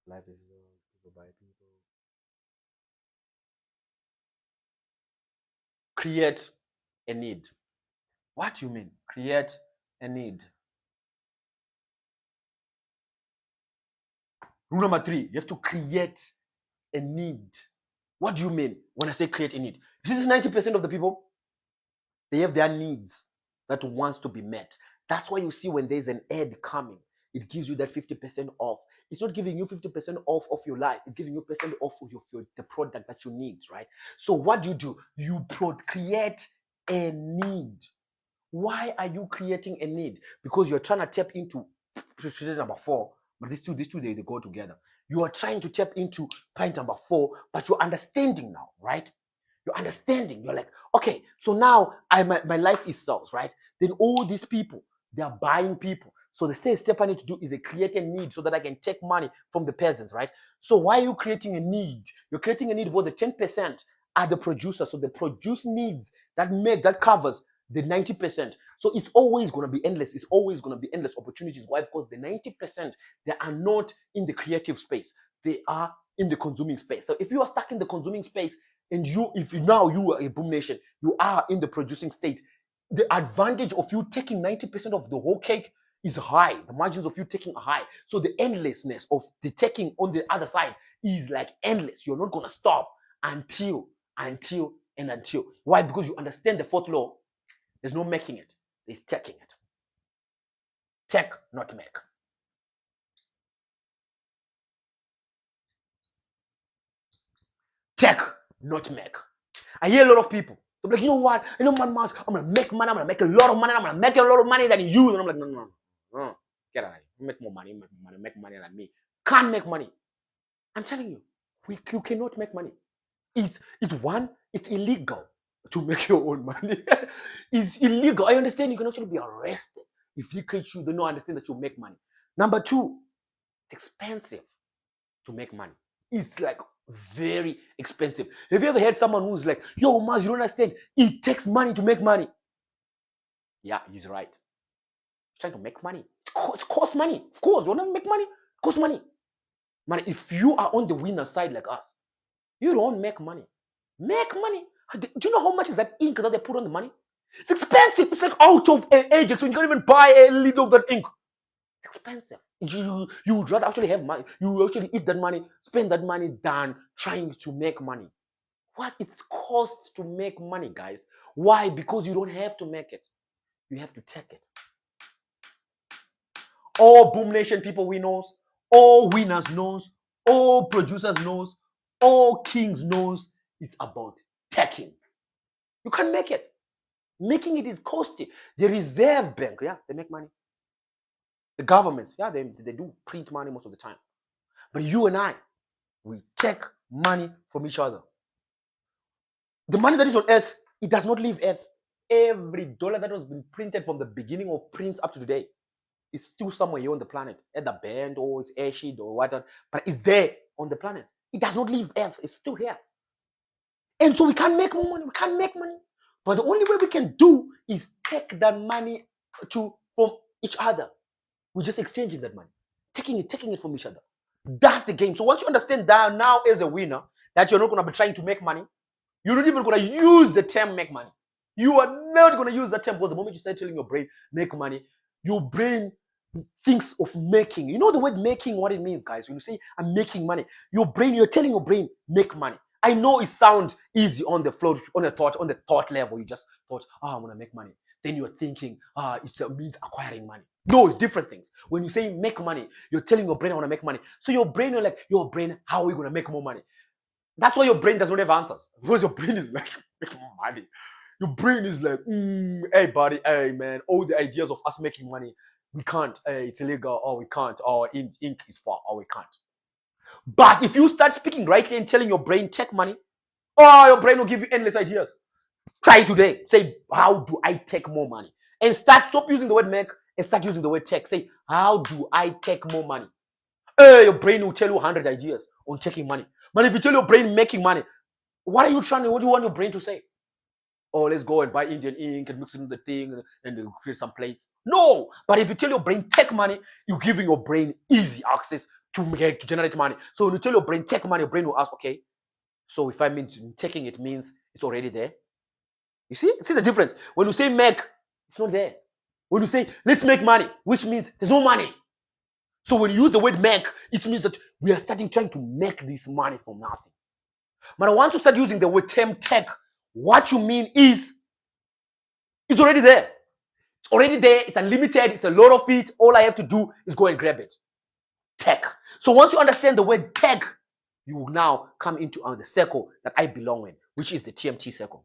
Life is people by people. Create a need. What do you mean? Create a need. Rule number 3, you have to create a need. What do you mean when I say create a need? This is 90% of the people, they have their needs that wants to be met. That's why you see when there's an ad coming, it gives you that 50% off. It's not giving you 50% off of your life. It's giving you percent off of the product that you need, right? So what do? You create a need. Why are you creating a need? Because you're trying to tap into number 4, but these two they go together. You are trying to tap into point number 4, but you're understanding now, right? You're understanding. You're like, okay, so now my life is sales, right? Then all these people, they are buying people. So the step I need to do is create a need so that I can take money from the peasants, right? So why are you creating a need? You're creating a need because the 10% are the producers. So the produce needs that covers the 90%. So it's always going to be endless. It's always going to be endless opportunities. Why? Because the 90%, they are not in the creative space. They are in the consuming space. So if you are stuck in the consuming space, and if now you are a boom nation, you are in the producing state, the advantage of you taking 90% of the whole cake is high. The margins of you taking are high. So the endlessness of the taking on the other side is like endless. You're not going to stop until. Why? Because you understand the 4th law. There's no making it. There's taking it. Take, not make. Take, not make. I hear a lot of people. They're like, you know what? You know, man, I'm gonna make money. I'm gonna make a lot of money. I'm gonna make a lot of money than you. And I'm like, no. Get out of here. Make more money. Make money than me. Can't make money. I'm telling you, you cannot make money. It's illegal to make your own money. It's illegal. I understand you can actually be arrested if you catch you. They don't understand that you make money. Number 2, it's expensive to make money. It's like very expensive. Have you ever heard someone who's like, yo, Maz, you don't understand. It takes money to make money. Yeah, he's right. He's trying to make money. It costs money. Of course, you want to make money? It costs money. Man, if you are on the winner side like us, you don't make money. Make money. Do you know how much is that ink that they put on the money? It's expensive. It's like out of Ajax. You can't even buy a little of that ink. It's expensive. You would rather actually have money. You actually eat that money, spend that money than trying to make money. What it costs to make money, guys? Why? Because you don't have to make it. You have to take it. All Boom Nation people we knows, all winners knows, all producers knows, all kings knows it's about taking. You can't make it. Making it is costly. The Reserve Bank, yeah, they make money. The government, yeah, they do print money most of the time. But you and I, we take money from each other. The money that is on earth, it does not leave earth. Every dollar that has been printed from the beginning of prints up to today, it's still somewhere here on the planet. Either burned or it's ashed or whatever, but it's there on the planet. It does not leave earth. It's still here. And so we can't make more money. We can't make money. But the only way we can do is take that money from each other. We're just exchanging that money, taking it from each other. That's the game. So once you understand that now as a winner, that you're not going to be trying to make money, you're not even going to use the term make money. You are not going to use that term because the moment you start telling your brain make money, your brain thinks of making. You know the word making, what it means, guys. When you say I'm making money, you're telling your brain make money. I know it sounds easy on the floor, on the thought level. You just thought, I want to make money. Then you're thinking, it means acquiring money. No, it's different things. When you say make money, you're telling your brain I want to make money. So your brain, you're like, your brain, how are we going to make more money? That's why your brain does not have answers. Because your brain is like, make more money. Your brain is like, hey buddy, hey man, all the ideas of us making money, we can't. Hey, it's illegal. Oh, we can't. Oh, ink is far. Oh, we can't. But if you start speaking rightly and telling your brain take money, your brain will give you endless ideas. Try today. Say, how do I take more money? And stop using the word make and start using the word take. Say, how do I take more money? Your brain will tell you 100 ideas on taking money. But if you tell your brain making money, what do you want your brain to say? Oh, let's go and buy Indian ink and mix it in the thing and create some plates. No, but if you tell your brain take money, you're giving your brain easy access to generate money. So when you tell your brain take money, your brain will ask, okay, so if I mean taking it means it's already there. You see the difference? When you say make, it's not there. When you say let's make money, which means there's no money. So when you use the word make, it means that we are starting trying to make this money from nothing. But I want to start using the word term tech. What you mean is it's already there. It's already there. It's unlimited. It's a lot of it. All I have to do is go and grab it. Tech. So once you understand the word tech, you will now come into the circle that I belong in, which is the TMT circle.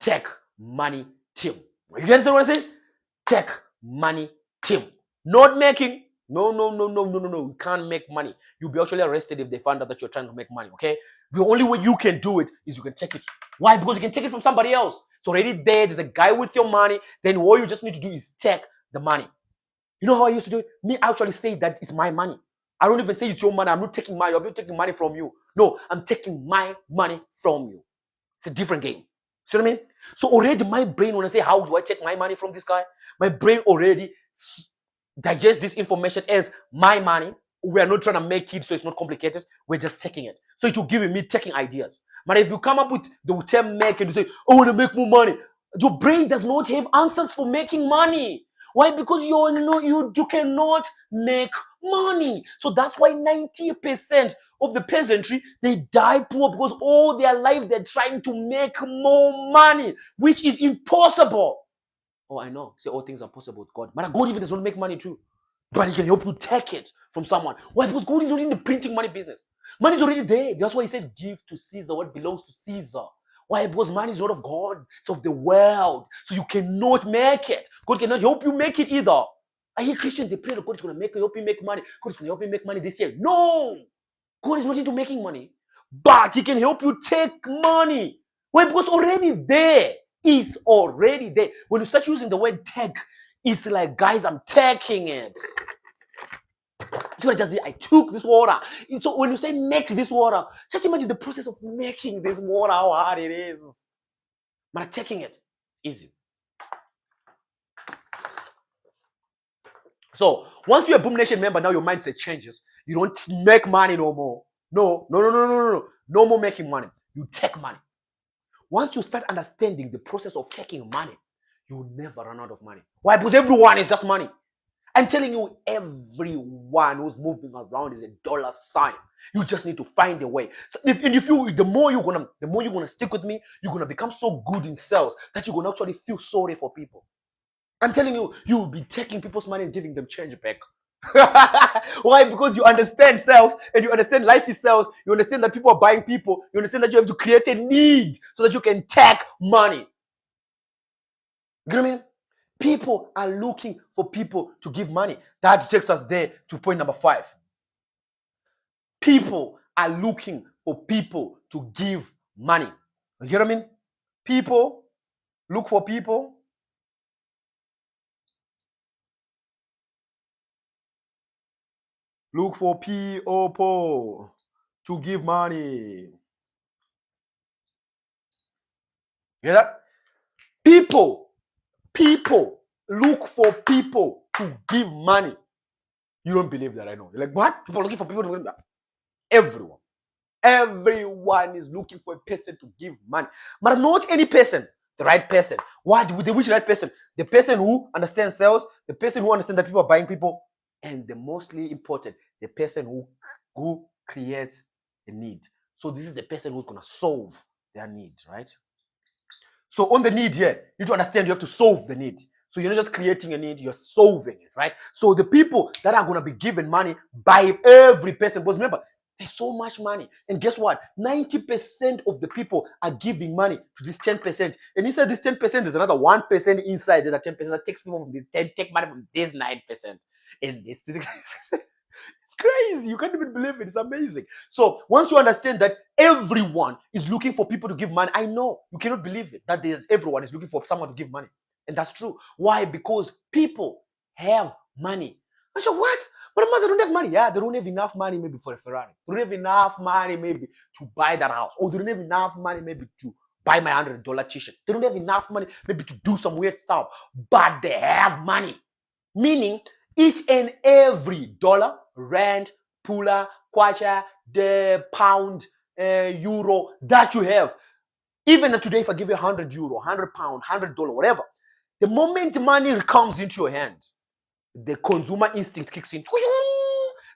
Tech, money, team. You get what I say? Tech, money, team. Not making. No. You can't make money. You'll be actually arrested if they find out that you're trying to make money, okay? The only way you can do it is you can take it. Why? Because you can take it from somebody else. It's already there. There's a guy with your money. Then all you just need to do is take the money. You know how I used to do it? Me, I actually say that it's my money. I don't even say it's your money. I'm not taking money. I'm not taking money from you. No, I'm taking my money from you. It's a different game. See what I mean? So already my brain, when I say, how do I take my money from this guy? My brain already digests this information as my money. We are not trying to make it so it's not complicated. We're just taking it. So it will give me taking ideas. But if you come up with the term make and you say, I want to make more money, your brain does not have answers for making money. Why? Because you cannot make money. So that's why 90% of the peasantry, they die poor because all their life they're trying to make more money, which is impossible. Oh, I know. Say all things are possible with God. But God even does not make money too. But he can help you take it from someone. Why? Because God is not in the printing money business. Money is already there. That's why he says, give to Caesar what belongs to Caesar. Why? Because money is not of God. It's of the world. So you cannot make it. God cannot help you make it either. I hear Christians, they pray that God is going to help you make money. God is going to help you make money this year. No! God is not into making money. But he can help you take money. Why? Because already there. It's already there. When you start using the word take, it's like, guys, I'm taking it. You just say, I took this water. So when you say make this water, just imagine the process of making this water, how hard it is. But taking it, it's easy. So once you're a Boom Nation member, now your mindset changes. You don't make money no more. No. No more making money. You take money. Once you start understanding the process of taking money, you will never run out of money. Why? Because everyone is just money. I'm telling you, everyone who's moving around is a dollar sign. You just need to find a way. So the more you're gonna stick with me, you're gonna become so good in sales that you're gonna actually feel sorry for people. I'm telling you, you will be taking people's money and giving them change back. Why? Because you understand sales and you understand life is sales. You understand that people are buying people. You understand that you have to create a need so that you can take money. You know what I mean? People are looking for people to give money. That takes us there to point number 5. People are looking for people to give money. You hear what I mean? People look for people. Look for people to give money. You hear that? People look for people to give money. You don't believe that, I know. You're like, what? People are looking for people to give money? Everyone is looking for a person to give money. But not any person. The right person. What? Which right person? The person who understands sales, the person who understands that people are buying people, and the mostly important, the person who creates a need. So this is the person who's going to solve their need, right? So on the need here, you need to understand you have to solve the need. So you're not just creating a need, you're solving it, right? So the people that are going to be given money by every person, because remember, there's so much money. And guess what? 90% of the people are giving money to this 10%. And inside this 10%, there's another 1% inside that 10% that takes people from this 10, take money from this 9%. And this is it's crazy. You can't even believe it. It's amazing. So once you understand that everyone is looking for people to give money, I know you cannot believe it, that everyone is looking for someone to give money. And that's true. Why? Because people have money. I said, what? But the mother don't have money. Yeah, they don't have enough money maybe for a Ferrari. They don't have enough money maybe to buy that house. Or they don't have enough money maybe to buy my $100 t-shirt. They don't have enough money maybe to do some weird stuff. But they have money. Meaning, each and every dollar, rand, pula, kwacha, the pound, euro that you have, even today, if I give you €100, £100, $100, whatever, the moment money comes into your hands, the consumer instinct kicks in.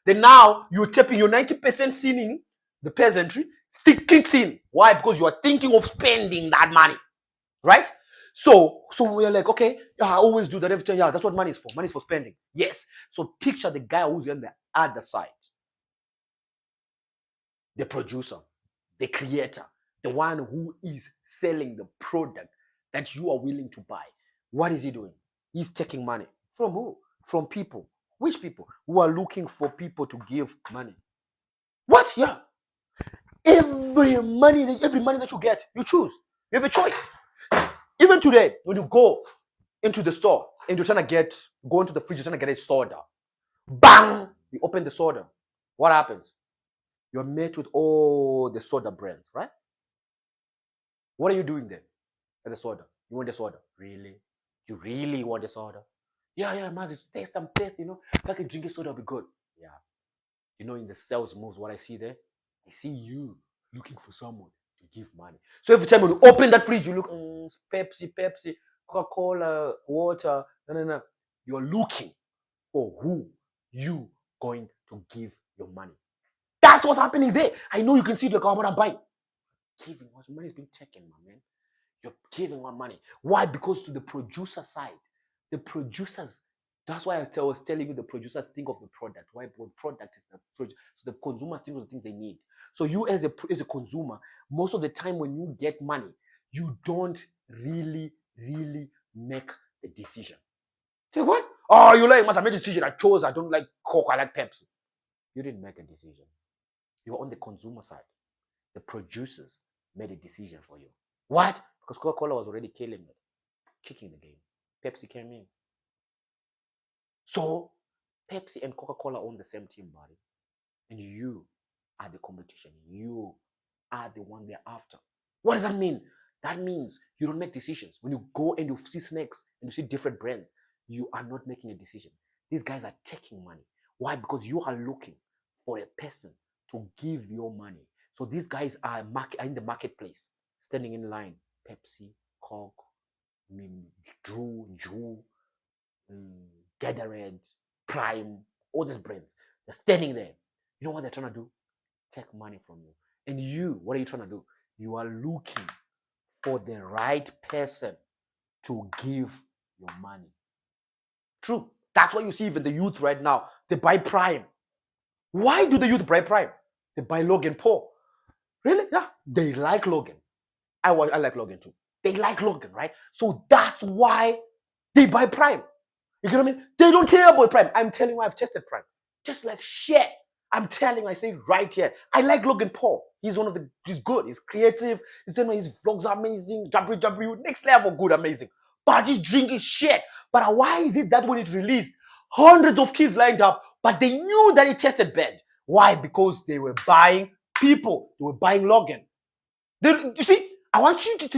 Then now you're tapping your 90% sinning, the peasantry, still kicks in. Why? Because you are thinking of spending that money, right? So we're like, okay, yeah, I always do that every time. Yeah, that's what money is for. Money is for spending. Yes. So picture the guy who's on the other side, the producer, the creator, the one who is selling the product that you are willing to buy. What is he doing? He's taking money from who? From people. Which people? Who are looking for people to give money. What? Yeah. Every money that you get, you choose. You have a choice. Even today, when you go into the store and you're trying to go into the fridge, you're trying to get a soda. Bang! You open the soda. What happens? You're met with all the soda brands, right? What are you doing there at the soda? You want the soda? Really? You really want the soda? Yeah, man, it's taste, I'm tasty, If I can drink a soda, it'll be good. Yeah. In the sales moves, what I see there? I see you looking for someone to give money. So every time when you open that fridge, you look, Pepsi, Coca-Cola, water, no. You're looking for who you going to give your money. That's what's happening there. I know you can see the government I'm buying. Giving what money is being taken, my man. You're giving out money. Why? Because to the producer side, the producers, that's why I was telling you the producers think of the product. Why? Because product is the product. So the consumers think of the things they need. So you as a consumer, most of the time when you get money, you don't really make the decision. Say what? Oh, you like, must have made a decision. I chose, I don't like Coke, I like Pepsi. You didn't make a decision. You were on the consumer side. The producers made a decision for you. What? Because Coca-Cola was already kicking the game. Pepsi came in. So Pepsi and Coca-Cola own the same team, buddy. And you are the competition. You are the one they're after. What does that mean? That means you don't make decisions. When you go and you see snacks and you see different brands, you are not making a decision. These guys are taking money. Why? Because you are looking for a person to give your money. So these guys are in the marketplace, standing in line. Pepsi, Coke, Drew, Gatorade, Prime, all these brands. They're standing there. You know what they're trying to do? Take money from you. And you, what are you trying to do? You are looking for the right person to give your money. True. That's why you see even the youth right now, they buy Prime. Why do the youth buy Prime? They buy Logan Paul. Really? Yeah. They like Logan. I like Logan too. They like Logan, right? So that's why they buy Prime. You get what I mean? They don't care about Prime. I'm telling you, I've tested Prime. Just like shit. I'm telling you, I say right here. I like Logan Paul. He's good. He's creative. His vlogs are amazing. WW, next level good, amazing. But his drink is shit. But why is it that when it released, hundreds of kids lined up, but they knew that it tasted bad? Why? Because they were buying people. They were buying Logan. You see, I want you to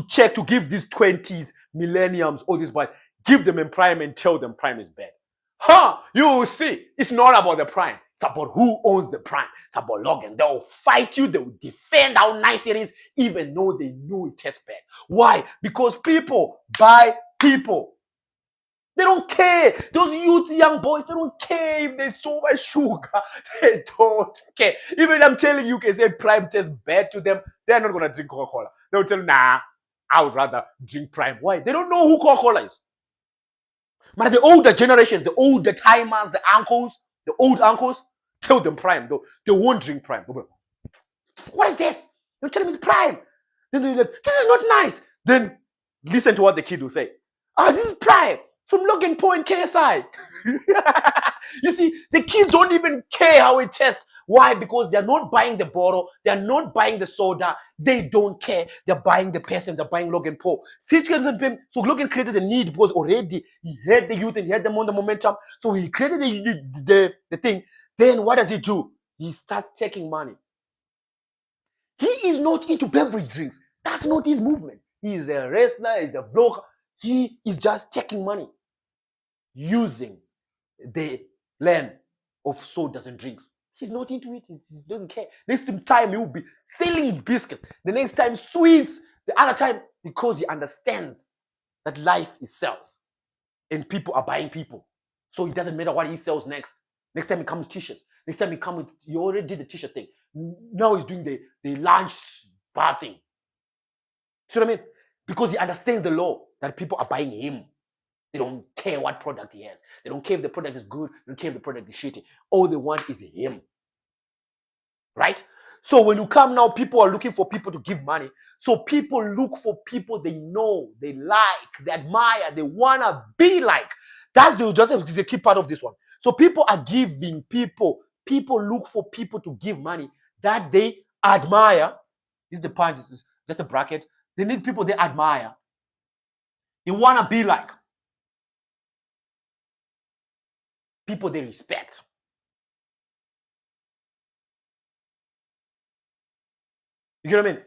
check, to give these 20s, millenniums, all these boys, give them a Prime and tell them Prime is bad. You will see. It's not about the Prime. It's about who owns the Prime. It's about Logan. They will fight you. They will defend how nice it is, even though they know it tastes bad. Why? Because people buy people. They don't care. Those youth, young boys, they don't care if there's so much sugar. They don't care. Even I'm telling you, can say Prime tastes bad to them, they're not going to drink Coca-Cola. They'll tell you, nah, I would rather drink Prime. Why? They don't know who Coca-Cola is. But the older generation, the older timers, the old uncles, tell them Prime. They won't drink Prime. What is this? You're telling me it's Prime. Then they're like, this is not nice. Then listen to what the kid will say. This is Prime. From Logan Paul and KSI. You see, the kids don't even care how it tastes. Why? Because they're not buying the bottle, they're not buying the soda, they don't care. They're buying the person, they're buying Logan Paul. So Logan created a need because already he had the youth and he had them on the momentum. So he created the thing. Then what does he do? He starts taking money. He is not into beverage drinks. That's not his movement. He is a wrestler, he's a vlogger. He is just taking money using the land of sodas and drinks. He's not into it. He doesn't care. Next time he will be selling biscuits. The next time sweets. The other time, because he understands that life is sales and people are buying people. So it doesn't matter what he sells next. Next time he comes with t-shirts. Next time he already did the t-shirt thing. Now he's doing the lunch bar thing. See what I mean? Because he understands the law that people are buying him. They don't care what product he has. They don't care if the product is good. They don't care if the product is shitty. All they want is him. Right? So when you come now, people are looking for people to give money. So people look for people they know, they like, they admire, they want to be like. That's the key part of this one. So people are giving people look for people to give money that they admire. This is the point, just a bracket. They need people they admire. They want to be like. People they respect. You get what I mean?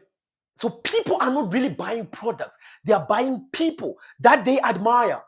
So people are not really buying products. They are buying people that they admire.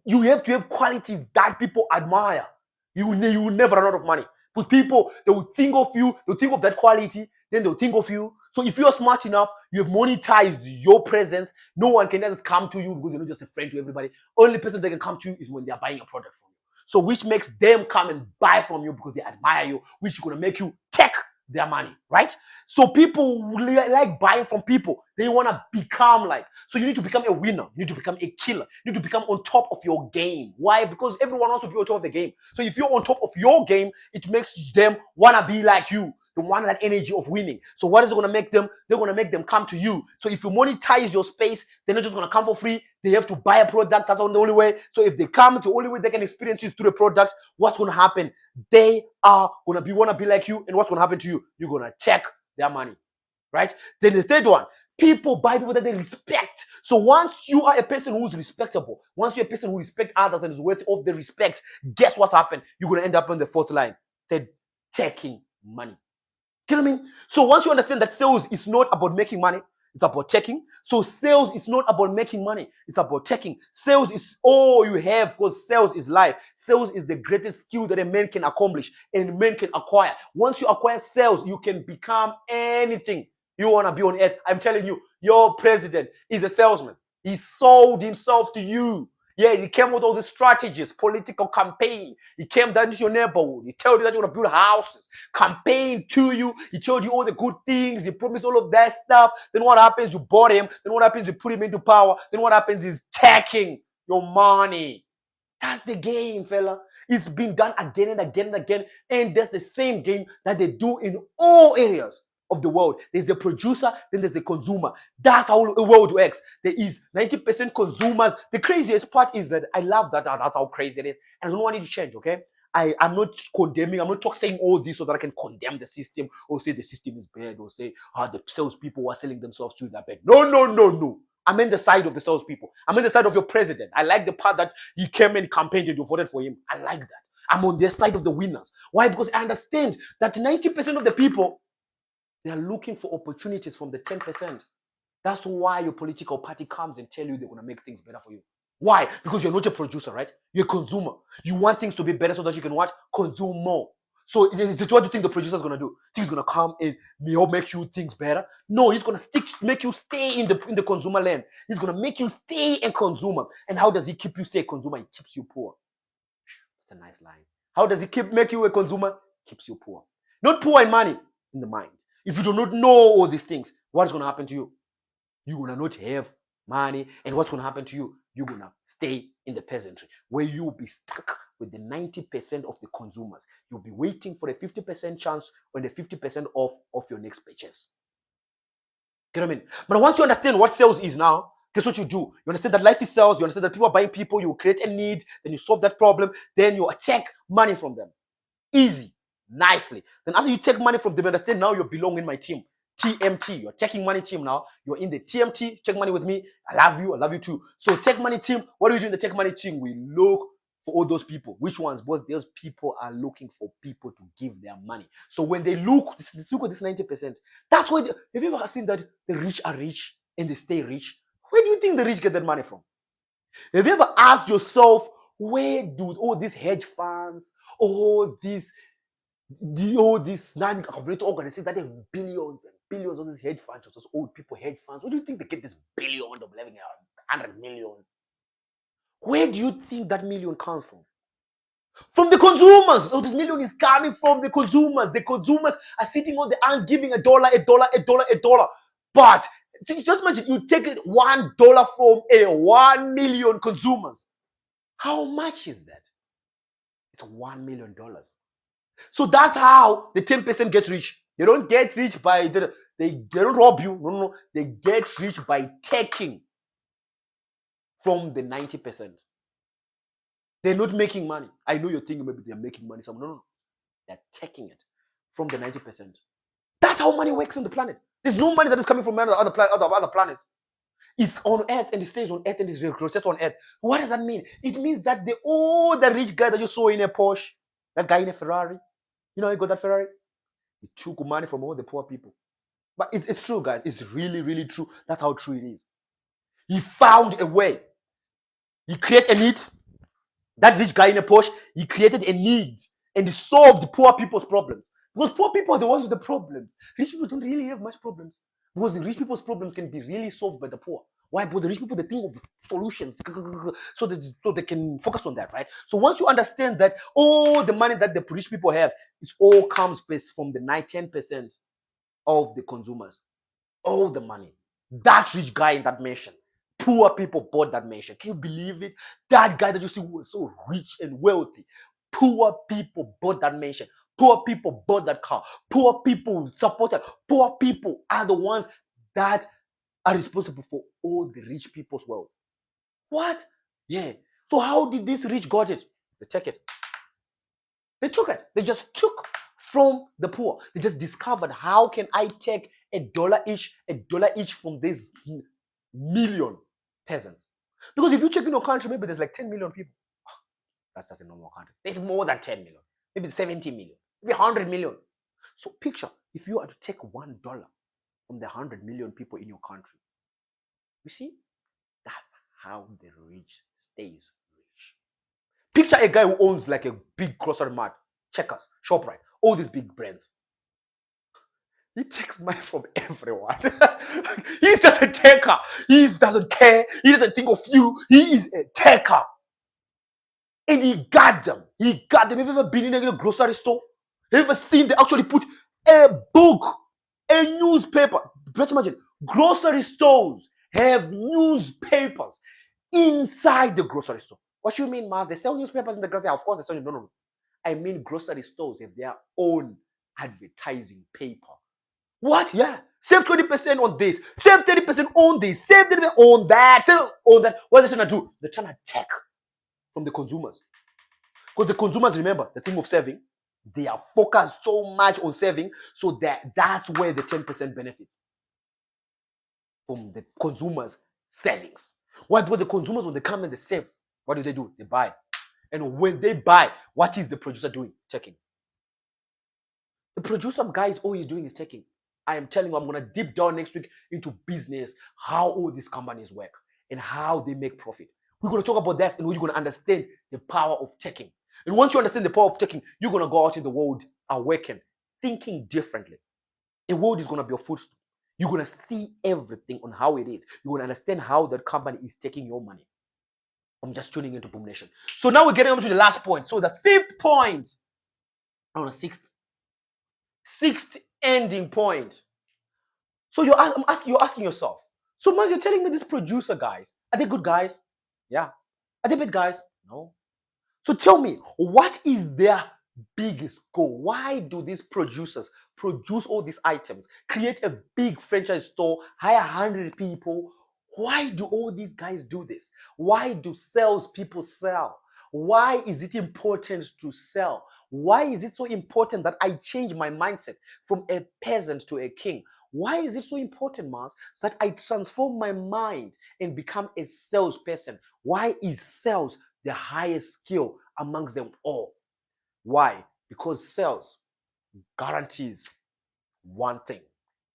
You have to have qualities that people admire. You will never run out of money. But people, they will think of you, they'll think of that quality, then they'll think of you. So if you're smart enough, you have monetized your presence, no one can just come to you because you're not just a friend to everybody. Only person they can come to you is when they're buying a product from you. So which makes them come and buy from you because they admire you, which is going to make you take their money, right? So people like buying from people. They want to become like. So you need to become a winner. You need to become a killer. You need to become on top of your game. Why? Because everyone wants to be on top of the game. So if you're on top of your game, it makes them want to be like you. They want that energy of winning. So what is it going to make them? They're going to make them come to you. So if you monetize your space, they're not just going to come for free. They have to buy a product. That's the only way. So if they come, the only way they can experience is through the product. What's going to happen? They are going to want to be like you. And what's going to happen to you? You're going to take their money, right? Then the third one, people buy people that they respect. So once you are a person who's respectable, once you're a person who respects others and is worthy of the respect, guess what's happened? You're going to end up on the fourth line. They're taking money. You know what I mean? So once you understand that sales is not about making money, it's about taking. So sales is not about making money. It's about taking. Sales is all you have because sales is life. Sales is the greatest skill that a man can accomplish and a man can acquire. Once you acquire sales, you can become anything you want to be on earth. I'm telling you, your president is a salesman. He sold himself to you. Yeah, he came with all the strategies, political campaign. He came down to your neighborhood. He told you that you're going to build houses, campaign to you. He told you all the good things. He promised all of that stuff. Then what happens? You bought him. Then what happens? You put him into power. Then what happens is taking your money. That's the game, fella. It's been done again and again and again. And that's the same game that they do in all areas of the world. There's the producer, then there's the consumer. That's how the world works. There is 90% consumers. The craziest part is that I love that. That's how crazy it is. And I don't want it to change, okay? I'm not condemning, I'm not saying all this so that I can condemn the system or say the system is bad or say the salespeoble who are selling themselves to that bad. No. I'm in the side of the salespeople. I'm in the side of your president. I like the part that he came and campaigned and you voted for him. I like that. I'm on their side of the winners. Why? Because I understand that 90% of the people, they are looking for opportunities from the 10%. That's why your political party comes and tell you they're going to make things better for you. Why? Because you're not a producer, right? You're a consumer. You want things to be better so that you can what? Consume more. So what do you think the producer is going to do? He's going to come and make you things better? No, he's going to make you stay in the consumer land. He's going to make you stay a consumer. And how does he keep you stay a consumer? He keeps you poor. That's a nice line. How does he make you a consumer? Keeps you poor. Not poor in money, in the mind. If you do not know all these things, what is going to happen to you? You're going to not have money. And what's going to happen to you? You're going to stay in the peasantry where you'll be stuck with the 90% of the consumers. You'll be waiting for a 50% chance on the 50% off of your next purchase. You know what I mean? But once you understand what sales is now, guess what you do? You understand that life is sales. You understand that people are buying people. You create a need. Then you solve that problem. Then you take money from them. Easy. nicely. Then after you take money from them, understand now you belong in my team. TMT, you're taking money team now. You're in the TMT, take money with me. I love you too. So take money team, what do we do in the take money team? We look for all those people. Which ones? Both those people are looking for people to give their money. So when they look at this 90%, that's why, have you ever seen that the rich are rich and they stay rich? Where do you think the rich get that money from? Have you ever asked yourself, where do all these hedge funds, all these non-governmental organizations that have billions and billions of these hedge funds, those old people hedge funds, where do you think they get this billion of living 100 million? Where do you think that million comes from? From the consumers. So this million is coming from the consumers. The consumers are sitting on the ants giving $1, $1. But just imagine you take it $1 from 1 million consumers. How much is that? It's $1 million. So that's how the 10% gets rich. They don't get rich by they don't rob you. No. They get rich by taking from the 90%. They're not making money. I know you're thinking maybe they're making money. No. They're taking it from the 90%. That's how money works on the planet. There's no money that is coming from other planets. It's on Earth and it stays on Earth and it's just on Earth. What does that mean? It means that the rich guy that you saw in a Porsche, that guy in a Ferrari, you know, he got that Ferrari. He took money from all the poor people. But it's true, guys. It's really, really true. That's how true it is. He found a way. He created a need. That rich guy in a Porsche, he created a need and he solved poor people's problems. Because poor people are the ones with the problems. Rich people don't really have much problems. Because the rich people's problems can be really solved by the poor. Why? Because the rich people, they think of solutions so they can focus on that, right? So once you understand that all the money that the rich people have, it all comes based from the 10% of the consumers. All the money. That rich guy in that mansion, poor people bought that mansion. Can you believe it? That guy that you see who was so rich and wealthy, poor people bought that mansion. Poor people bought that car. Poor people supported. Poor people are the ones that are responsible for all the rich people's wealth. What? Yeah. So how did this rich got it? They took it. They took it. They just took from the poor. They just discovered, how can I take $1 each from these million peasants? Because if you check in your country, maybe there's like 10 million people. That's just a normal country. There's more than 10 million. Maybe 70 million. Maybe 100 million. So picture, if you are to take $1 from the 100 million people in your country, you see, that's how the rich stays rich. Picture a guy who owns like a big grocery mart, Checkers, ShopRite, all these big brands. He takes money from everyone. He's just a taker. He doesn't care. He doesn't think of you. He is a taker. And he got them. Have you ever been in a grocery store? Have you ever seen they actually put a book, a newspaper? Just imagine, grocery stores have newspapers inside the grocery store. What do you mean, Mars? They sell newspapers in the grocery store? Of course they sell. No. I mean, grocery stores have their own advertising paper. What? Yeah. Save 20% on this. Save 30% on this. Save 30% on that. On that. What are they trying to do? They're trying to take from the consumers. Because the consumers, remember, the thing of saving, they are focused so much on saving, so that's where the 10% benefits from the consumers' savings. Why? Because the consumers, when they come and they save, what do? They buy. And when they buy, what is the producer doing? Taking. The producer, guys, all he's doing is taking. I am telling you, I'm going to deep down next week into business, how all these companies work and how they make profit. We're going to talk about that, and you're going to understand the power of taking. And once you understand the power of taking, you're going to go out in the world awakened, thinking differently. The world is going to be your footstool. You're going to see everything on how it is. You're going to understand how that company is taking your money. I'm just tuning into Boom Nation. So now we're getting on to the last point. So the fifth point, the sixth ending point. So you're asking yourself, so Maz, you're telling me these producer guys, are they good guys? Yeah. Are they bad guys? No. So tell me, what is their biggest goal? Why do these producers produce all these items, create a big franchise store, hire 100 people? Why do all these guys do this? Why do salespeople sell? Why is it important to sell? Why is it so important that I change my mindset from a peasant to a king? Why is it so important, Mars, that I transform my mind and become a salesperson? Why is sales the highest skill amongst them all? Why? Because sales guarantees one thing.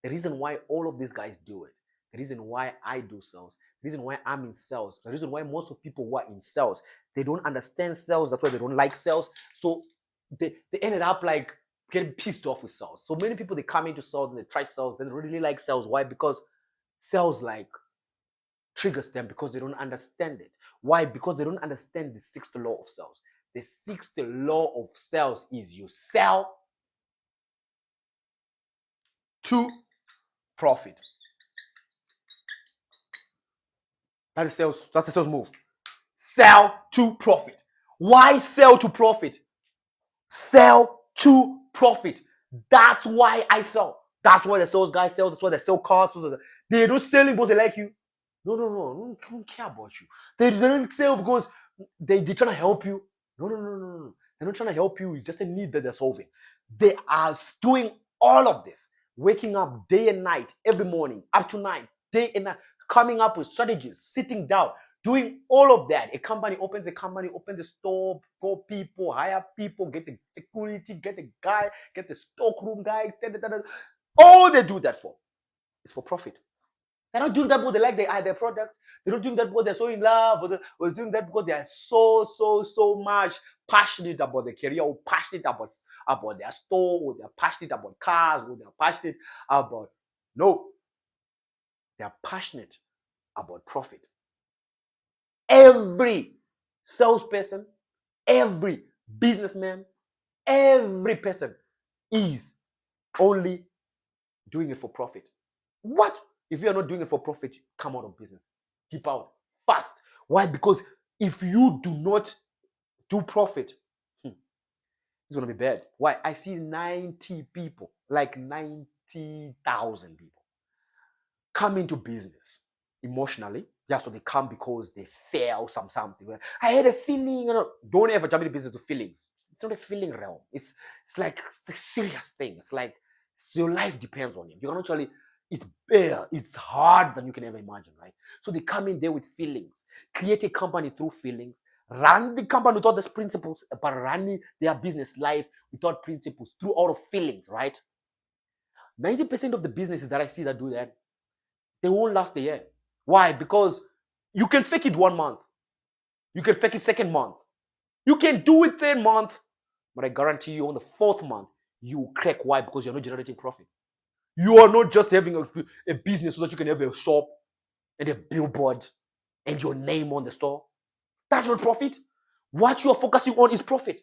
The reason why all of these guys do it, the reason why I do sales, the reason why I'm in sales, the reason why most of people who are in sales, they don't understand sales. That's why they don't like sales. So they ended up like getting pissed off with sales. So many people, they come into sales and they try sales, they don't really like sales. Why? Because sales like triggers them because they don't understand it. Why? Because they don't understand the sixth law of sales. The sixth law of sales is you sell to profit. That's the sales move. Sell to profit. Why sell to profit? Sell to profit. That's why I sell. That's why the sales guys sell. That's why they sell cars. They don't sell because they like you. No. I don't care about you. They don't sell because they're trying to help you. No. They're not trying to help you. It's just a need that they're solving. They are doing all of this. Waking up day and night, every morning, up to night, day and night, coming up with strategies, sitting down, doing all of that. A company opens the store, go people, hire people, get the security, get the guy, get the stockroom guy. All they do that for is for profit. They're not doing that because they like their products. They're not doing that because they're so in love, or doing that because they are so much passionate about their career, or passionate about their store, or they're passionate about cars, or they're passionate about... No. They're passionate about profit. Every salesperson, every businessman, every person is only doing it for profit. What? If you are not doing it for profit, come out of business. Keep out fast. Why? Because if you do not do profit, it's going to be bad. Why? I see 90 people, like 90,000 people, come into business emotionally. Yeah, so they come because they fail something. I had a feeling. Don't ever jump into business to feelings. It's not a feeling realm. It's like it's a serious thing. It's like your life depends on it. You can actually... It's bare. It's hard than you can ever imagine, right? So they come in there with feelings, create a company through feelings, run the company without these principles, but running their business life without principles, through all of feelings, right? 90% of the businesses that I see that do that, they won't last a year. Why? Because you can fake it 1 month. You can fake it second month. You can do it third month. But I guarantee you on the fourth month, you will crack. Why? Because you're not generating profit. You are not just having a business so that you can have a shop and a billboard and your name on the store. That's not profit. What you are focusing on is profit.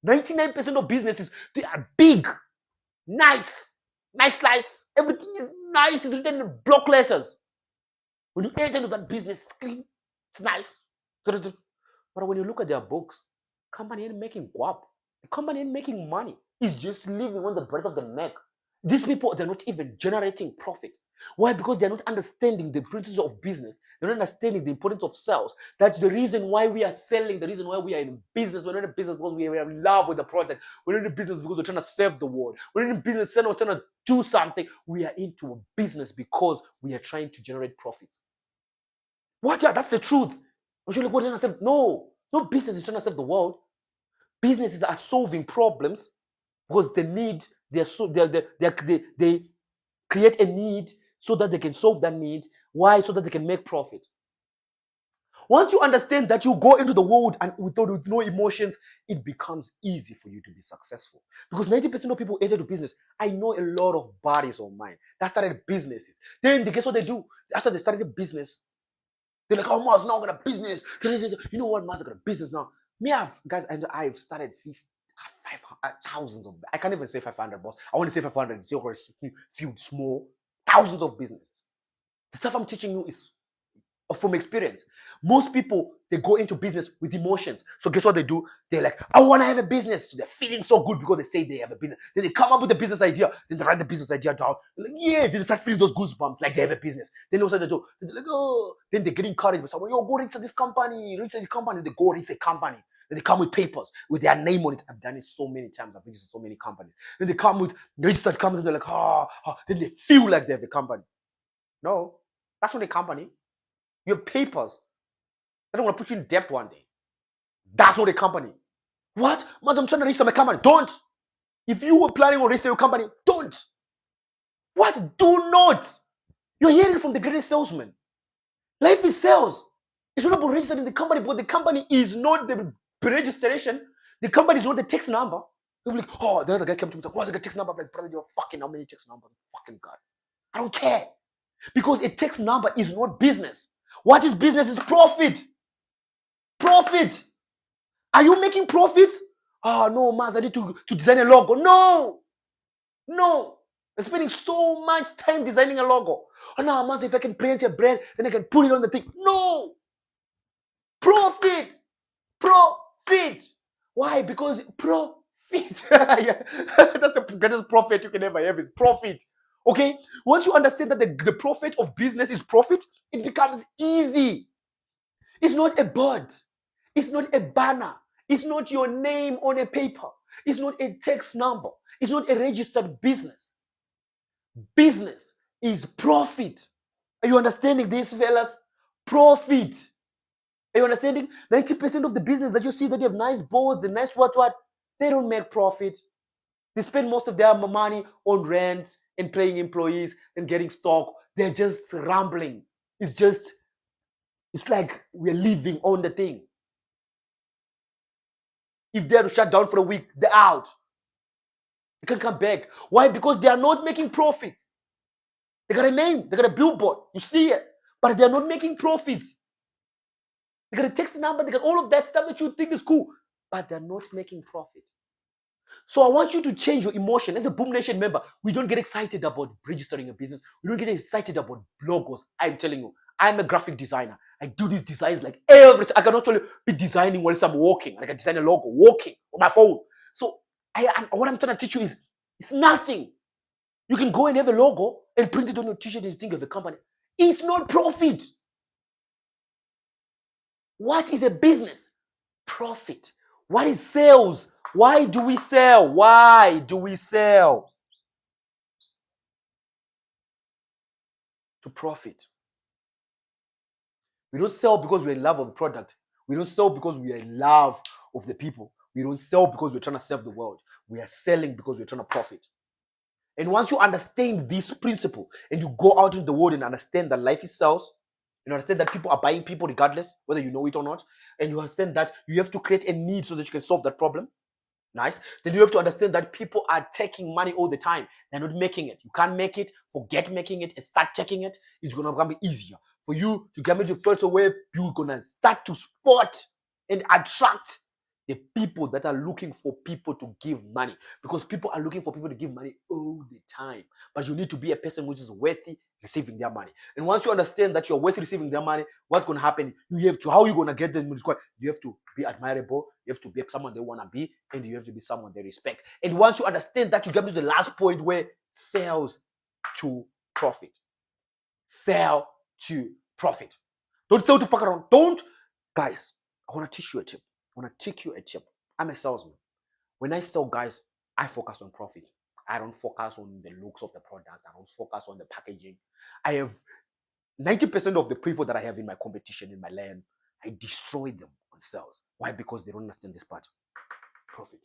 99% of businesses, they are big, nice lights. Everything is nice. It's written in block letters. When you enter into that business, it's clean, it's nice. But when you look at their books, company ain't making guap. The company ain't making money. It's just living on the breath of the neck. These people, they're not even generating profit. Why? Because they're not understanding the principles of business. They're not understanding the importance of sales. That's the reason why we are selling, the reason why we are in business. We're not in business because we are in love with the product. We're not in business because we're trying to serve the world. We're not in business because we're trying to do something. We are into a business because we are trying to generate profits. What? Yeah, that's the truth. I'm sure, like, what are you trying to serve? No business is trying to serve the world. Businesses are solving problems because they create a need so that they can solve that need. Why? So that they can make profit. Once you understand that, you go into the world and with no emotions, it becomes easy for you to be successful. Because 90% of people enter to business. I know a lot of buddies of mine that started businesses. Then guess what they do? After they started a business, they're like, "Oh, Mars, now I got a business." You know what, Mars, I got a business now. I've started thousands of... I can't even say 500, boss. I want to say 500. It's already few small, thousands of businesses. The stuff I'm teaching you is from experience. Most people, they go into business with emotions. So guess what they do? They're like, "I want to have a business." So they're feeling so good because they say they have a business. Then they come up with a business idea. Then they write the business idea down. They're like, yeah. Then they start feeling those goosebumps like they have a business. Then also they do. They're like, oh. Then they get encouraged by someone. "Yo, go reach this company. Reach this company." They go reach the company. Then they come with papers with their name on it. I've done it so many times. I've registered so many companies. Then they come with registered companies. They're like, then they feel like they have a company. No, that's not a company. You have papers. I don't want to put you in debt one day. That's not a company. What? Mas, I'm trying to register my company. Don't. If you were planning on registering your company, don't. What? Do not. You're hearing from the greatest salesman. Life is sales. It's not about registering the company, but the company is not the registration. The company is not the tax number. They'll be like, oh, the other guy came to me, like, what's the tax number? I'm like, brother, you're fucking how many tax numbers? Fucking God. I don't care. Because a tax number is not business. What is business is profit. Profit. Are you making profits? Oh, no, Maz, I need to design a logo. No. No. I'm spending so much time designing a logo. Oh, no, Maz, if I can print a brand, then I can put it on the thing. No. Profit. Profit. Why? Because profit. Yeah. That's the greatest profit you can ever have is profit. Okay? Once you understand that the profit of business is profit, it becomes easy. It's not a board. It's not a banner. It's not your name on a paper. It's not a tax number. It's not a registered business. Business is profit. Are you understanding this, fellas? Profit. Are you understanding? 90% of the business that you see that you have nice boards and nice what, they don't make profit. They spend most of their money on rent and paying employees and getting stock. They're just rambling. It's like we're living on the thing. If they're to shut down for a week, they're out. They can't come back. Why? Because they are not making profits. They got a name. They got a billboard. You see it. But they're not making profits. They got a text number. They got all of that stuff that you think is cool. But they're not making profit. So I want you to change your emotion. As a Boom Nation member, we don't get excited about registering a business. We don't get excited about logos. I'm telling you, I'm a graphic designer. I do these designs like everything. I can actually be designing while I'm walking. I can design a logo walking on my phone. So what I'm trying to teach you is it's nothing. You can go and have a logo and print it on your t-shirt and you think of a company. It's not profit. What is a business? Profit. What is sales? Why do we sell? Why do we sell? To profit. We don't sell because we're in love of the product. We don't sell because we are in love of the people. We don't sell because we're trying to serve the world. We are selling because we're trying to profit. And once you understand this principle and you go out in the world and understand that life is sales, you understand that people are buying people regardless, whether you know it or not, and you understand that you have to create a need so that you can solve that problem. Nice. Then you have to understand that people are taking money all the time. They're not making it. You can't make it. Forget making it and start taking it. It's going to become easier. For you to get me to first away, you're going to start to spot and attract the people that are looking for people to give money. Because people are looking for people to give money all the time. But you need to be a person which is worthy receiving their money. And once you understand that you're worthy receiving their money, what's going to happen? How are you going to get them? You have to be admirable. You have to be someone they want to be. And you have to be someone they respect. And once you understand that, you get to the last point where sales to profit. Sell to profit. Don't sell to fuck around. Don't. Guys, I want to teach you a tip. I want to take you a tip. I'm a salesman. When I sell, guys, I focus on profit. I don't focus on the looks of the product. I don't focus on the packaging. I have 90% of the people that I have in my competition, in my land, I destroy them on sales. Why? Because they don't understand this part. Profit.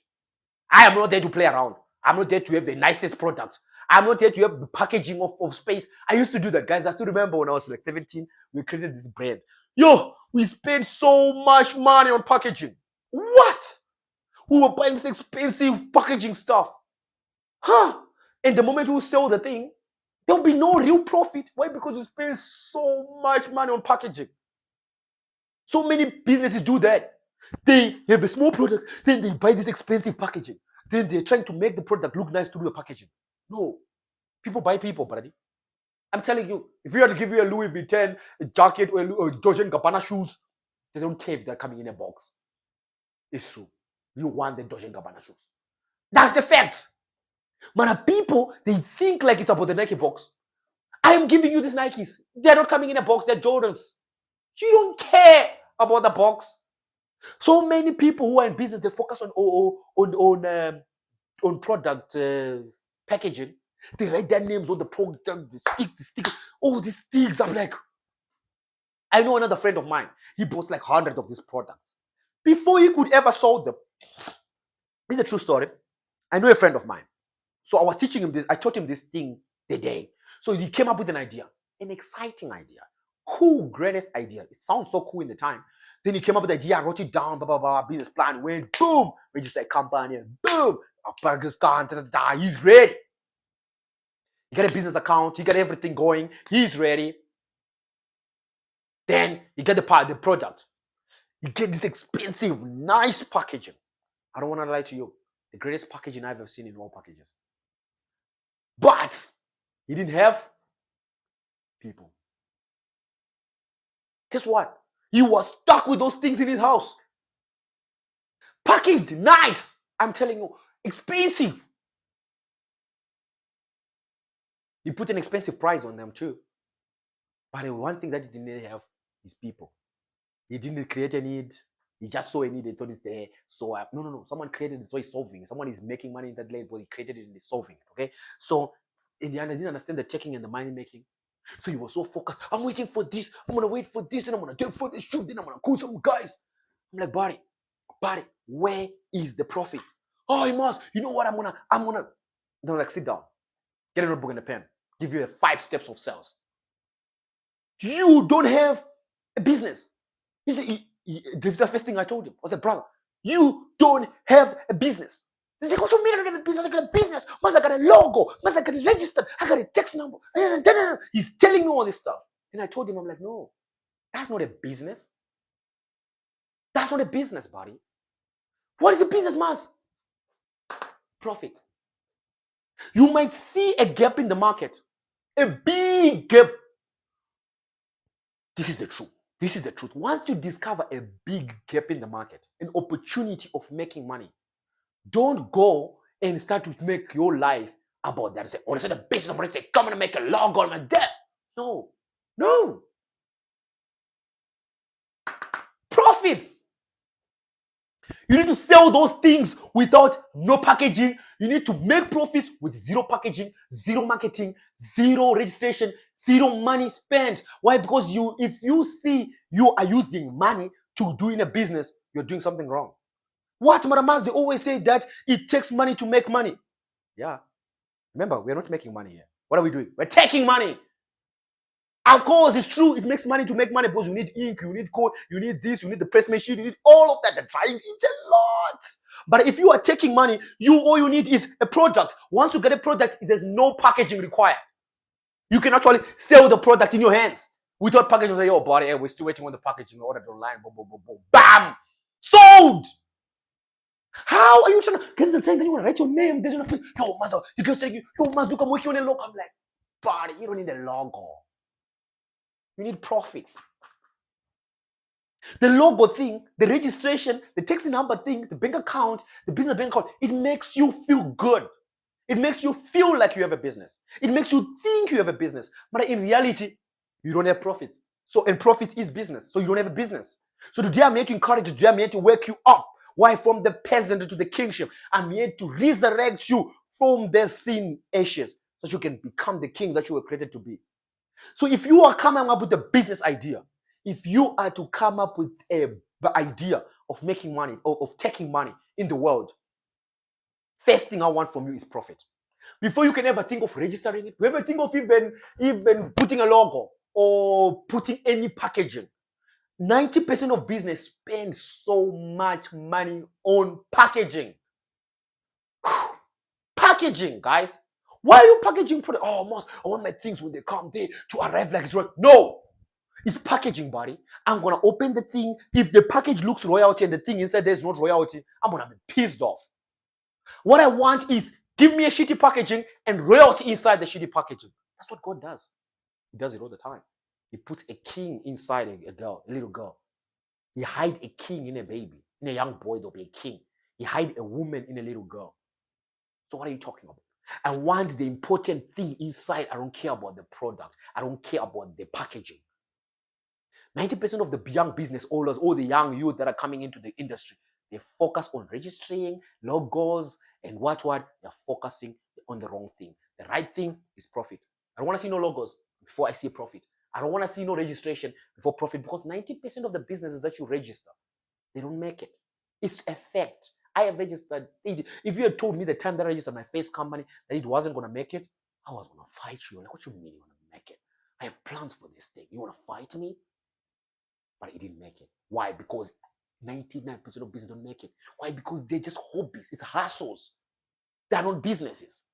I am not there to play around. I'm not there to have the nicest product. I'm not there to have the packaging of space. I used to do that, guys. I still remember when I was like 17, we created this brand. Yo, we spent so much money on packaging. What? We were buying this expensive packaging stuff. And the moment we sell the thing, there'll be no real profit. Why? Because we spend so much money on packaging. So many businesses do that. They have a small product, then they buy this expensive packaging. Then they're trying to make the product look nice through the packaging. No. People buy people, buddy. I'm telling you, if you had to give you a Louis Vuitton a jacket or Dolce & Gabbana shoes, they don't care if they're coming in a box. It's true. You want the Dolce & Gabbana shoes. That's the fact. But people, they think like it's about the Nike box. I am giving you these Nikes. They're not coming in a box. They're Jordans. You don't care about the box. So many people who are in business, they focus on product packaging. They write their names on the product, the stick, all these sticks. I'm like, I know another friend of mine. He bought like hundreds of these products. Before he could ever sell them, this is a true story. I know a friend of mine. So I was teaching him this. I taught him this thing the day. So he came up with an idea, an exciting idea, cool, greatest idea. It sounds so cool in the time. Then he came up with the idea, I wrote it down, blah, blah, blah, business plan, went, boom, register a company, boom, he's ready. He got a business account, he got everything going, he's ready. Then you get the product. You get this expensive, nice packaging. I don't want to lie to you. The greatest packaging I've ever seen in all packages. But he didn't have people. Guess what? He was stuck with those things in his house. Packaged nice. I'm telling you, expensive. He put an expensive price on them too. But the one thing that he didn't have is people. He didn't create a need. He just saw a need and thought it's there. So no. Someone created it, so he's solving. Someone is making money in that lane, but he created it and he's solving it. Okay. So in the end, I didn't understand the taking and the money making. So he was so focused. I'm waiting for this. I'm gonna wait for this, and I'm gonna get for this shoot. Then I'm gonna call some guys. I'm like, buddy, where is the profit? Oh, he must. You know what? I'm gonna. No, like, sit down. Get a notebook and a pen. Give you 5 steps of sales. You don't have a business. You see, this is the first thing I told him. I said, brother, you don't have a business. He's like, what do you mean I don't have a business? I got a business. Must I got a logo? Must I got it registered? I got a text number. He's telling me all this stuff. And I told him, I'm like, no, that's not a business. That's not a business, buddy. What is a business, Mas? Profit. You might see a gap in the market, a big gap. This is the truth. This is the truth. Once you discover a big gap in the market, an opportunity of making money, don't go and start to make your life about that. Say, oh, it's a business. I'm going to say, come and make a logo on my debt. No. Profits. You need to sell those things without no packaging. You need to make profits with zero packaging, zero marketing, zero registration, zero money spent. Why? Because if you see you are using money to do in a business, you're doing something wrong. What, Madamas? They always say that it takes money to make money. Yeah. Remember, we're not making money here. What are we doing? We're taking money. Of course, it's true. It makes money to make money because you need ink, you need code, you need this, you need the press machine, you need all of that. The drying, it's a lot. But if you are taking money, all you need is a product. Once you get a product, there's no packaging required. You can actually sell the product in your hands without packaging. Say, oh, buddy, hey, we're still waiting on the packaging. Ordered online. Boom, boom, boom, boom. Bam! Sold! How are you trying to get the thing? Then you want to write your name. There's nothing. Yo, Mazel, you can say, yo, Mazel, come work on a logo. I'm like, buddy, you don't need a logo. You need profit. The logo thing, the registration, the taxi number thing, the bank account, the business bank account, it makes you feel good. It makes you feel like you have a business. It makes you think you have a business. But in reality, you don't have profits. So, and profit is business. So you don't have a business. So today I'm here to encourage you. Today I'm here to wake you up. Why? From the peasant to the kingship. I'm here to resurrect you from the sin ashes so that you can become the king that you were created to be. So if you are coming up with a business idea, if you are to come up with the idea of making money or of taking money in the world, first thing I want from you is profit. Before you can ever think of registering it, ever think of even putting a logo or putting any packaging, 90% of business spend so much money on packaging. Packaging, guys. Why are you packaging product? Oh, I want my things when they come there to arrive like it's right. No, it's packaging, buddy. I'm gonna open the thing. If the package looks royalty and the thing inside there's not royalty, I'm gonna be pissed off. What I want is give me a shitty packaging and royalty inside the shitty packaging. That's what God does. He does it all the time. He puts a king inside a little girl. He hide a king in a baby. In a young boy, there'll be a king. He hide a woman in a little girl. So what are you talking about? I want the important thing inside. I don't care about the product. I don't care about the packaging. 90% of the young business owners, all the young youth that are coming into the industry, they focus on registering logos and what they're focusing on the wrong thing. The right thing is profit. I don't want to see no logos before I see profit. I don't want to see no registration before profit, because 90% of the businesses that you register, they don't make it. It's a fact. I have registered. If you had told me the time that I registered my first company that it wasn't going to make it, I was going to fight you. Like, what you mean you're going to make it? I have plans for this thing. You want to fight me? But it didn't make it. Why? Because 99% of business don't make it. Why? Because they're just hobbies. It's hustles. They're not businesses.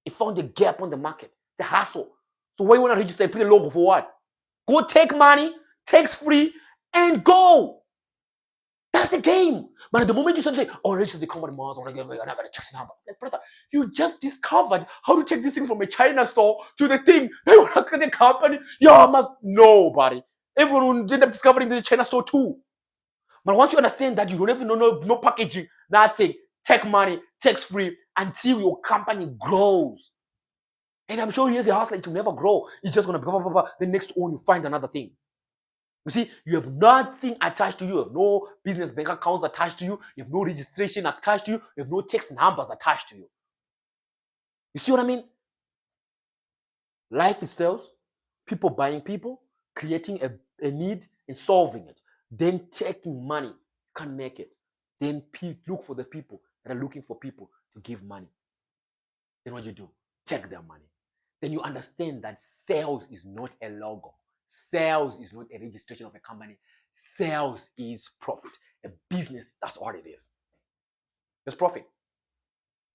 It found a gap on the market. It's a hustle. So why you want to register and put a logo for what? Go take money, tax free, and go. That's the game. But at the moment you start saying, oh, register the company miles, or I got to check the number. Like, brother, you just discovered how to take this thing from a China store to the thing. They want to look at the company. Yeah, must nobody. Everyone will end up discovering the China store too. But once you understand that, you don't even know no packaging, nothing, take money, tax free, until your company grows. And I'm sure here's a house like to never grow. It's just gonna be blah, blah, blah. The next one you find another thing. You see, you have nothing attached to you. You have no business bank accounts attached to you. You have no registration attached to you. You have no tax numbers attached to you. You see what I mean? Life itself, people buying people, creating a need and solving it. Then taking money. You can't make it. Then look for the people that are looking for people to give money. Then what you do? Take their money. Then you understand that sales is not a logo. Sales is not a registration of a company. Sales is profit. A business, that's what it is. It's profit.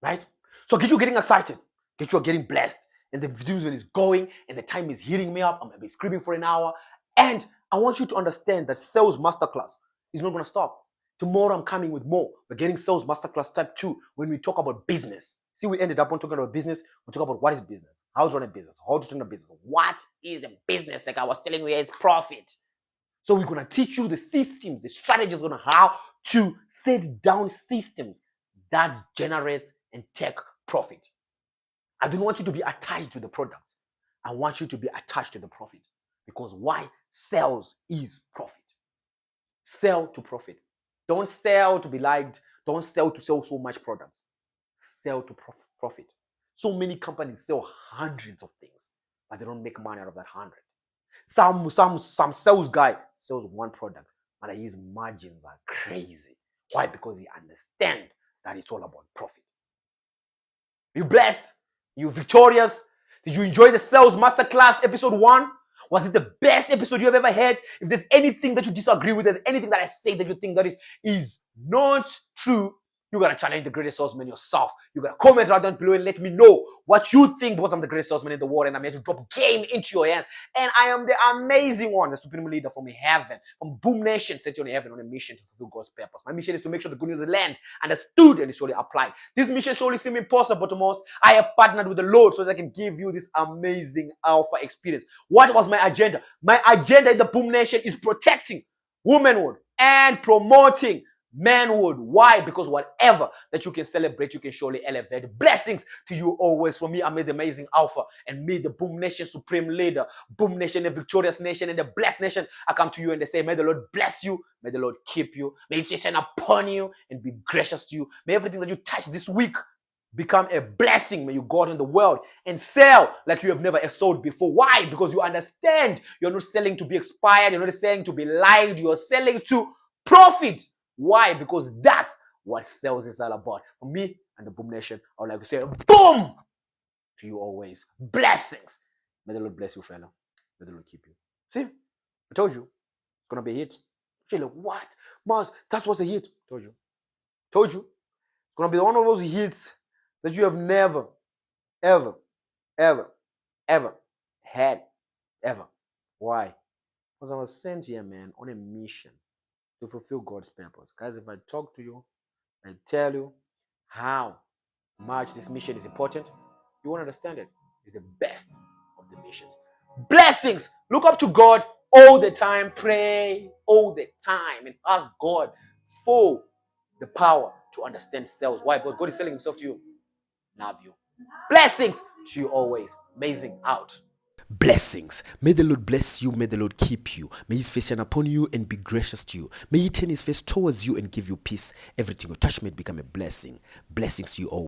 Right? So get you getting excited. Get you getting blessed. And the video is going and the time is hitting me up. I'm going to be screaming for an hour. And I want you to understand that sales masterclass is not going to stop. Tomorrow I'm coming with more. We're getting sales masterclass type 2 when we talk about business. See, we ended up on talking about business. We talk about what is business, how to run a business, how to run a business. What is a business? Like I was telling you, it's profit. So we're going to teach you the systems, the strategies on how to set down systems that generate and take profit. I don't want you to be attached to the product. I want you to be attached to the profit. Because why? Sales is profit. Sell to profit. Don't sell to be liked. Don't sell to sell so much products. Sell to profit. So many companies sell hundreds of things, but they don't make money out of that 100. Some sales guy sells one product, but his margins are crazy. Why? Because he understands that it's all about profit. You blessed? You victorious? Did you enjoy the Sales Masterclass episode 1? Was it the best episode you have ever had? If there's anything that you disagree with, there's anything that I say that you think that is not true, you gotta challenge the greatest salesman yourself. You gotta comment right down below and let me know what you think, because I'm the greatest salesman in the world and I'm here to drop game into your hands. And I am the amazing one, the supreme leader from heaven, from Boom Nation, sent you on heaven on a mission to fulfill God's purpose. My mission is to make sure the good news land understood and is surely applied. This mission surely seems impossible, but to most, I have partnered with the Lord so that I can give you this amazing alpha experience. What was my agenda? My agenda in the Boom Nation is protecting womanhood and promoting manhood. Why? Because whatever that you can celebrate, you can surely elevate. Blessings to you always. For me, I made the amazing alpha, and me, the Boom Nation supreme leader, Boom Nation, the victorious nation, and the blessed nation. I come to you and they say, may the Lord bless you, may the Lord keep you, may His face shine upon you and be gracious to you. May everything that you touch this week become a blessing. May you go out in the world and sell like you have never sold before. Why? Because you understand you're not selling to be expired, you're not selling to be lied, you're selling to profit. Why? Because that's what sales is all about. For me and the Boom Nation, I would like to say, boom to you always. Blessings. May the Lord bless you, fella. May the Lord keep you. See, I told you, it's going to be a hit. You're like, what? Mars, that was a hit. Told you. It's going to be one of those hits that you have never, ever, ever, ever had. Ever. Why? Because I was sent here, man, on a mission to fulfill God's purpose. Guys, if I talk to you, I tell you how much this mission is important, you won't understand it. It's the best of the missions. Blessings! Look up to God all the time. Pray all the time and ask God for the power to understand sales. Why? Because God is selling Himself to you. Love you. Blessings to you always. Amazing out. Blessings. May the Lord bless you. May the Lord keep you. May his face shine upon you and be gracious to you. May he turn his face towards you and give you peace. Everything you touch may become a blessing. Blessings to you all.